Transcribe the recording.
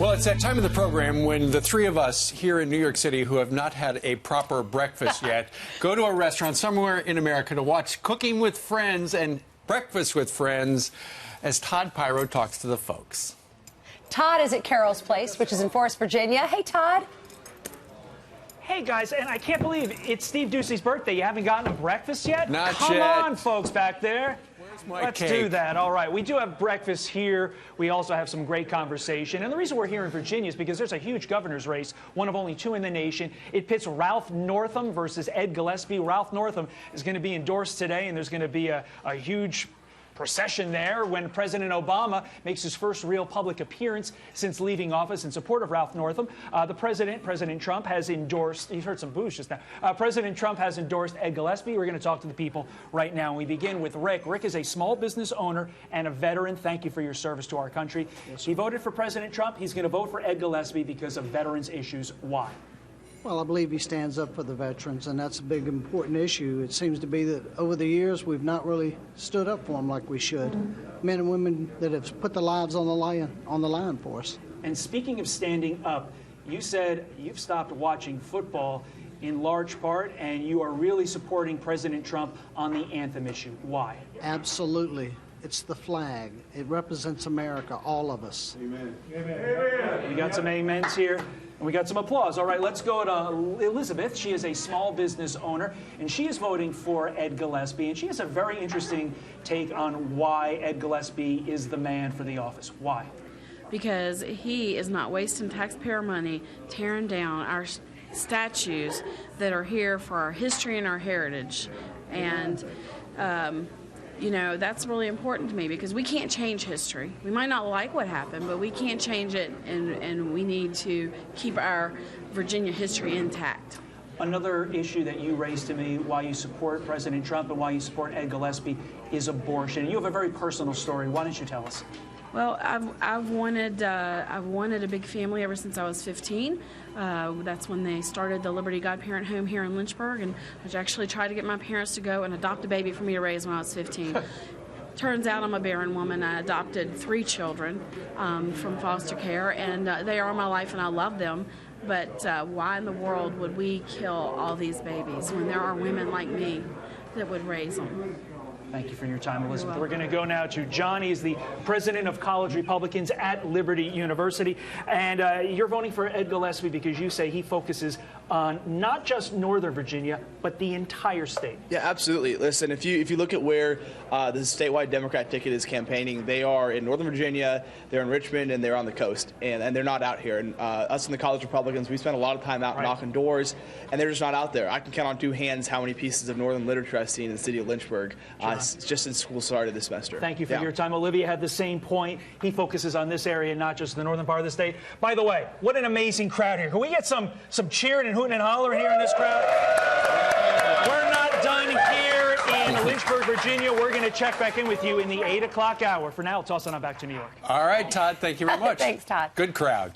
Well, it's that time of the program when the three of us here in New York City who have not had a proper breakfast yet go to a restaurant somewhere in America to watch Cooking with Friends and Breakfast with Friends as Todd Pyro talks to the folks. Todd is at Carol's Place, which is in Forest, Virginia. Hey, Todd. Hey, guys, and I can't believe it's Steve Doocy's birthday. You haven't gotten a breakfast yet? Not Come yet. on, folks back there. Where's my Let's cake? do that. All right. We do have breakfast here. We also have some great conversation. And the reason we're here in Virginia is because there's a huge governor's race, one of only two in the nation. It pits Ralph Northam versus Ed Gillespie. Ralph Northam is going to be endorsed today, and there's going to be a huge procession there when President Obama makes his first real public appearance since leaving office in support of Ralph Northam. President Trump has endorsed, you've heard some boos just now, President Trump has endorsed Ed Gillespie. We're going to talk to the people right now. And we begin with Rick. Rick is a small business owner and a veteran. Thank you for your service to our country. Yes, he voted for President Trump. He's going to vote for Ed Gillespie because of veterans issues. Why? Well, I believe he stands up for the veterans, and that's a big, important issue. It seems to be that over the years, we've not really stood up for them like we should. Men and women that have put their lives on the line for us. And speaking of standing up, you said you've stopped watching football in large part, and you are really supporting President Trump on the anthem issue. Why? Absolutely. It's the flag. It represents America, all of us. Amen. Amen. We got some amens here. And we got some applause. All right, let's go to Elizabeth. She is a small business owner, and she is voting for Ed Gillespie. And she has a very interesting take on why Ed Gillespie is the man for the office. Why? Because he is not wasting taxpayer money tearing down our statues that are here for our history and our heritage. And you know, that's really important to me because we can't change history. We might not like what happened, but we can't change it, and we need to keep our Virginia history intact. Another issue that you raised to me why you support President Trump and why you support Ed Gillespie is abortion. You have a very personal story. Why don't you tell us? Well, I've wanted a big family ever since I was 15. That's when they started the Liberty Godparent Home here in Lynchburg, and I actually tried to get my parents to go and adopt a baby for me to raise when I was 15. Turns out I'm a barren woman. I adopted 3 children from foster care, and they are my life, and I love them. But why in the world would we kill all these babies when there are women like me that would raise them? Thank you for your time, Elizabeth. We're going to go now to John. He's the president of College Republicans at Liberty University. And you're voting for Ed Gillespie because you say he focuses on not just Northern Virginia, but the entire state. Yeah, absolutely. Listen, if you look at where the statewide Democrat ticket is campaigning, they are in Northern Virginia, they're in Richmond, and they're on the coast. And they're not out here. And us in the College Republicans, we spend a lot of time out knocking doors, and they're just not out there. I can count on 2 hands how many pieces of Northern literature I've seen in the city of Lynchburg. Just since school started this semester. Thank you for your time. Olivia had the same point. He focuses on this area, not just the northern part of the state. By the way, what an amazing crowd here. Can we get some cheering and hooting and hollering here in this crowd? We're not done here in Lynchburg, Virginia. We're going to check back in with you in the 8 o'clock hour. For now, toss on back to New York. All right, Todd, thank you very much. Thanks, Todd. Good crowd.